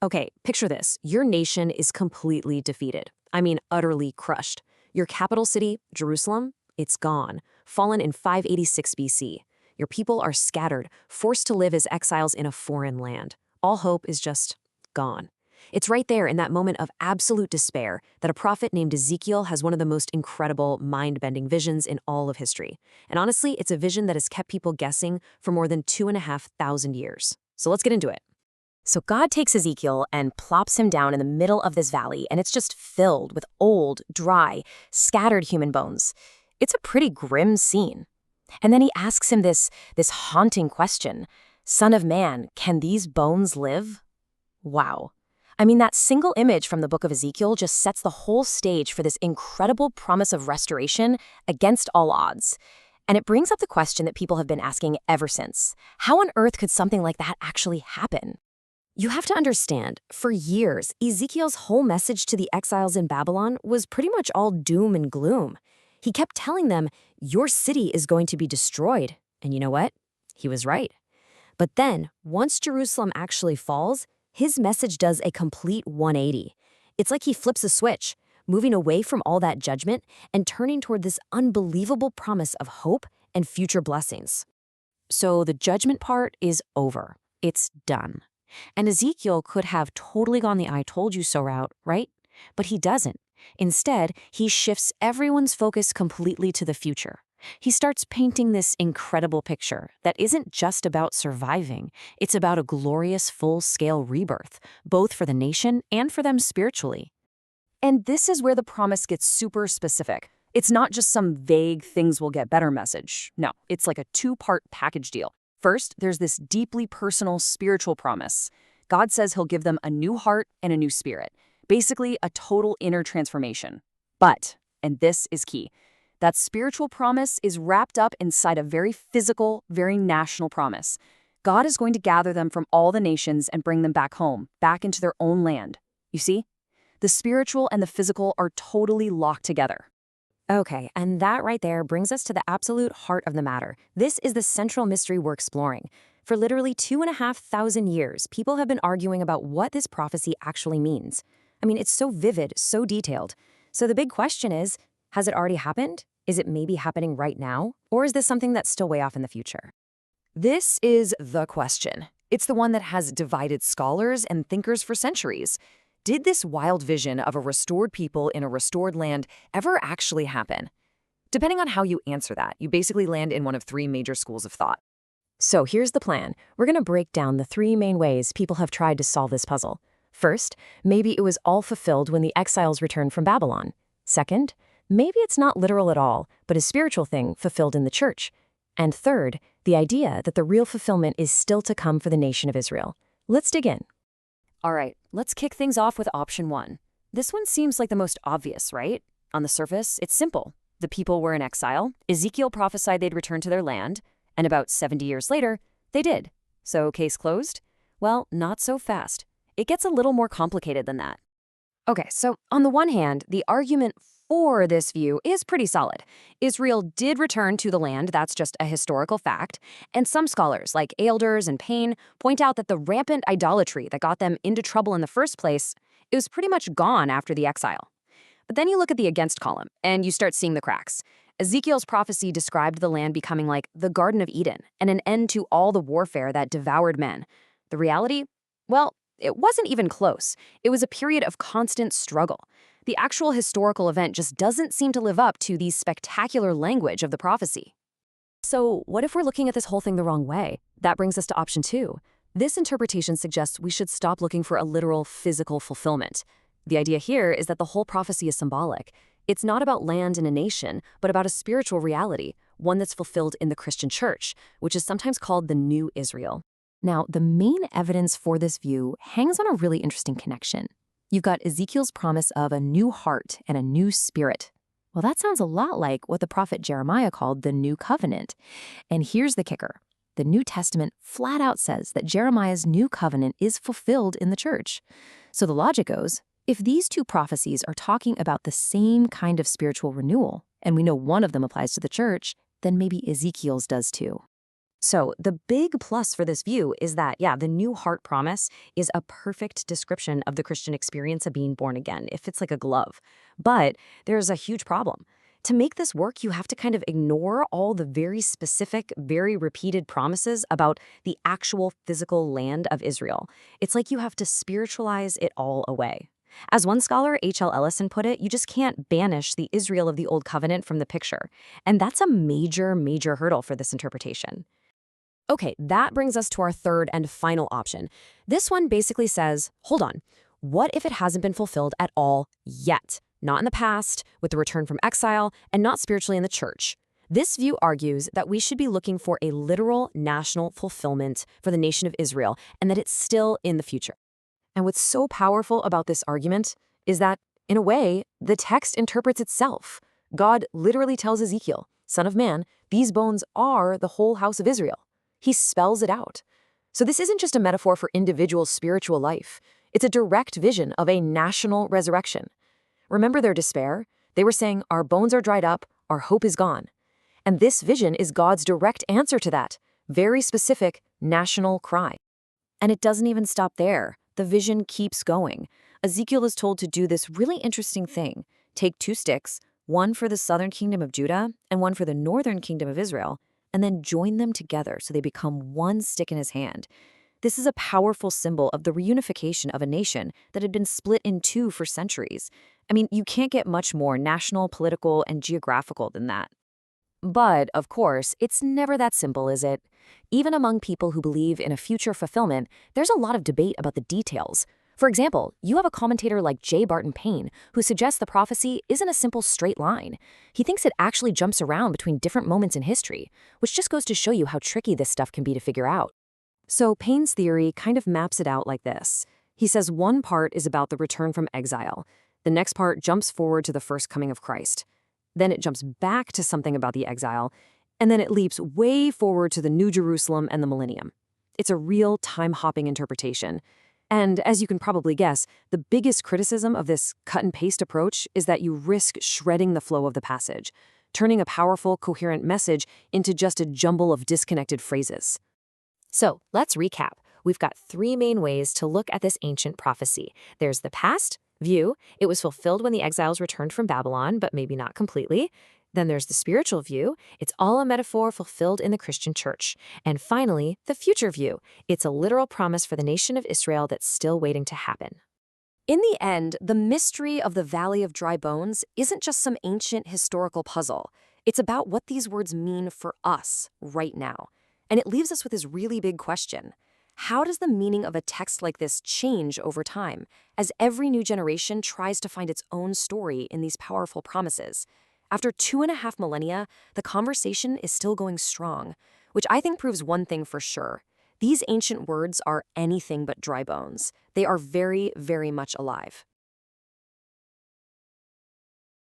Okay, picture this. Your nation is completely defeated. I mean, utterly crushed. Your capital city, Jerusalem, it's gone, fallen in 586 BC. Your people are scattered, forced to live as exiles in a foreign land. All hope is just gone. It's right there in that moment of absolute despair that a prophet named Ezekiel has one of the most incredible, mind-bending visions in all of history. And honestly, it's a vision that has kept people guessing for more than 2,500 years. So let's get into it. So God takes Ezekiel and plops him down in the middle of this valley, and it's just filled with old, dry, scattered human bones. It's a pretty grim scene. And then he asks him this haunting question: Son of man, can these bones live? Wow. I mean, that single image from the book of Ezekiel just sets the whole stage for this incredible promise of restoration against all odds. And it brings up the question that people have been asking ever since. How on earth could something like that actually happen? You have to understand, for years, Ezekiel's whole message to the exiles in Babylon was pretty much all doom and gloom. He kept telling them, your city is going to be destroyed. And you know what? He was right. But then, once Jerusalem actually falls, his message does a complete 180. It's like he flips a switch, moving away from all that judgment and turning toward this unbelievable promise of hope and future blessings. So the judgment part is over. It's done. And Ezekiel could have totally gone the I told you so route, right? But he doesn't. Instead, he shifts everyone's focus completely to the future. He starts painting this incredible picture that isn't just about surviving. It's about a glorious full-scale rebirth, both for the nation and for them spiritually. And this is where the promise gets super specific. It's not just some vague things will get better message. No, it's like a two-part package deal. First, there's this deeply personal spiritual promise. God says he'll give them a new heart and a new spirit, basically a total inner transformation. But, and this is key, that spiritual promise is wrapped up inside a very physical, very national promise. God is going to gather them from all the nations and bring them back home, back into their own land. You see? The spiritual and the physical are totally locked together. Okay, and that right there brings us to the absolute heart of the matter. This is the central mystery we're exploring. For literally 2,500 years, people have been arguing about what this prophecy actually means. I mean, it's so vivid, so detailed. So the big question is, has it already happened? Is it maybe happening right now? Or is this something that's still way off in the future? This is the question. It's the one that has divided scholars and thinkers for centuries. Did this wild vision of a restored people in a restored land ever actually happen? Depending on how you answer that, you basically land in one of three major schools of thought. So here's the plan. We're going to break down the three main ways people have tried to solve this puzzle. First, maybe it was all fulfilled when the exiles returned from Babylon. Second, maybe it's not literal at all, but a spiritual thing fulfilled in the church. And third, the idea that the real fulfillment is still to come for the nation of Israel. Let's dig in. All right, let's kick things off with option one. This one seems like the most obvious, right? On the surface, it's simple. The people were in exile, Ezekiel prophesied they'd return to their land, and about 70 years later, they did. So case closed? Well, not so fast. It gets a little more complicated than that. Okay, so on the one hand, the argument for this view is pretty solid. Israel did return to the land, that's just a historical fact, and some scholars, like Elders and Payne, point out that the rampant idolatry that got them into trouble in the first place, it was pretty much gone after the exile. But then you look at the against column, and you start seeing the cracks. Ezekiel's prophecy described the land becoming like the Garden of Eden, and an end to all the warfare that devoured men. The reality? Well, it wasn't even close. It was a period of constant struggle. The actual historical event just doesn't seem to live up to the spectacular language of the prophecy. So what if we're looking at this whole thing the wrong way? That brings us to option two. This interpretation suggests we should stop looking for a literal physical fulfillment. The idea here is that the whole prophecy is symbolic. It's not about land and a nation, but about a spiritual reality, one that's fulfilled in the Christian church, which is sometimes called the New Israel. Now, the main evidence for this view hangs on a really interesting connection. You've got Ezekiel's promise of a new heart and a new spirit. Well, that sounds a lot like what the prophet Jeremiah called the New Covenant. And here's the kicker. The New Testament flat out says that Jeremiah's new covenant is fulfilled in the church. So the logic goes, if these two prophecies are talking about the same kind of spiritual renewal, and we know one of them applies to the church, then maybe Ezekiel's does too. So, the big plus for this view is that, yeah, the new heart promise is a perfect description of the Christian experience of being born again. It fits like a glove. But there's a huge problem. To make this work, you have to kind of ignore all the very specific, very repeated promises about the actual physical land of Israel. It's like you have to spiritualize it all away. As one scholar, H.L. Ellison, put it, you just can't banish the Israel of the Old Covenant from the picture. And that's a major, major hurdle for this interpretation. Okay, that brings us to our third and final option. This one basically says, hold on, what if it hasn't been fulfilled at all yet? Not in the past, with the return from exile, and not spiritually in the church. This view argues that we should be looking for a literal national fulfillment for the nation of Israel, and that it's still in the future. And what's so powerful about this argument is that, in a way, the text interprets itself. God literally tells Ezekiel, "Son of man, these bones are the whole house of Israel." He spells it out. So this isn't just a metaphor for individual spiritual life. It's a direct vision of a national resurrection. Remember their despair? They were saying, our bones are dried up, our hope is gone. And this vision is God's direct answer to that, very specific national cry. And it doesn't even stop there. The vision keeps going. Ezekiel is told to do this really interesting thing. Take 2 sticks, one for the southern kingdom of Judah and one for the northern kingdom of Israel, and then join them together so they become one stick in his hand. This is a powerful symbol of the reunification of a nation that had been split in two for centuries. I mean, you can't get much more national, political, and geographical than that. But, of course, it's never that simple, is it? Even among people who believe in a future fulfillment, there's a lot of debate about the details. For example, you have a commentator like J. Barton Payne who suggests the prophecy isn't a simple straight line. He thinks it actually jumps around between different moments in history, which just goes to show you how tricky this stuff can be to figure out. So Payne's theory kind of maps it out like this. He says one part is about the return from exile. The next part jumps forward to the first coming of Christ. Then it jumps back to something about the exile, and then it leaps way forward to the New Jerusalem and the millennium. It's a real time-hopping interpretation. And as you can probably guess, the biggest criticism of this cut-and-paste approach is that you risk shredding the flow of the passage, turning a powerful, coherent message into just a jumble of disconnected phrases. So, let's recap. We've got 3 main ways to look at this ancient prophecy. There's the past view. It was fulfilled when the exiles returned from Babylon, but maybe not completely. Then there's the spiritual view. It's all a metaphor fulfilled in the Christian church. And finally, the future view. It's a literal promise for the nation of Israel that's still waiting to happen. In the end, the mystery of the Valley of Dry Bones isn't just some ancient historical puzzle. It's about what these words mean for us right now. And it leaves us with this really big question. How does the meaning of a text like this change over time, as every new generation tries to find its own story in these powerful promises? After 2.5 millennia, the conversation is still going strong, which I think proves one thing for sure. These ancient words are anything but dry bones. They are very, very much alive.